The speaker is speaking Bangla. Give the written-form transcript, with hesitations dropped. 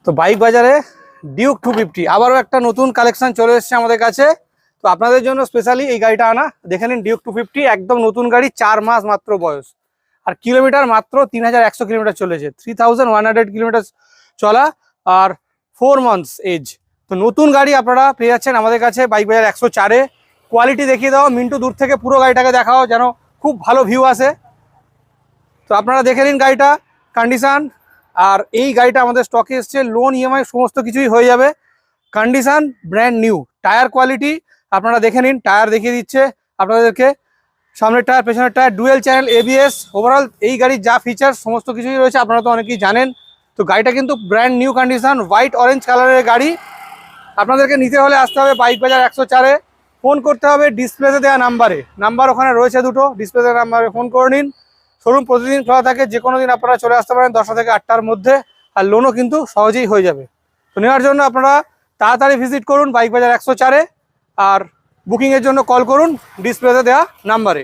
তো বাইক বাজারে ডিউক 250 আবারও একটা নতুন কালেকশন চলে এসেছে আমাদের কাছে। তো আপনাদের জন্য স্পেশালি এই গাড়িটা আনা। দেখে নিন, ডিউক 250 একদম নতুন গাড়ি, 4 মাস মাত্র বয়স, আর কিলোমিটার মাত্র 3100 কিলোমিটার চলেছে, 3100 কিলোমিটার চলা, আর 4 মান্থস এজ। তো নতুন গাড়ি আপনারা পেয়ে যাচ্ছেন আমাদের কাছে বাইক বাজার 104-এ। কোয়ালিটি দেখিয়ে দাও মিন্টু, দূর থেকে পুরো গাড়িটাকে দেখাও যেন খুব ভালো ভিউ আসে। তো আপনারা দেখে নিন গাড়িটা কন্ডিশন। আর এই গাড়িটা আমাদের স্টকে এসছে, লোন ইএমআই সমস্ত কিছুই হয়ে যাবে। Condition brand new, tyre quality আপনারা দেখে নিন, টায়ার দেখিয়ে দিচ্ছে আপনাদেরকে, সামনের টায়ার পেছনের tyre, dual channel ABS. Overall এই গাড়ির যা ফিচার সমস্ত কিছুই রয়েছে আপনারা তো অনেকেই জানেন। তো গাড়িটা কিন্তু brand new condition, white orange কালারের গাড়ি। আপনাদেরকে নিতে হলে আসতে হবে বাইক বাজার 104-এ, ফোন করতে হবে ডিসপ্লেতে দেওয়া নাম্বারে, নাম্বার ওখানে রয়েছে দুটো, ডিসপ্লেতে নাম্বারে ফোন করে নিন। শোরুম প্রতিদিন খোলা থাকে, যে কোনো দিন আপনারা চলে আসতে পারেন 10টা থেকে 8টার মধ্যে, আর লোনও কিন্তু সহজেই হয়ে যাবে। তো নেওয়ার জন্য আপনারা তাড়াতাড়ি ভিজিট করুন বাইক বাজার 104-এ, আর বুকিংয়ের জন্য কল করুন ডিসপ্লেতে দেওয়া নাম্বারে।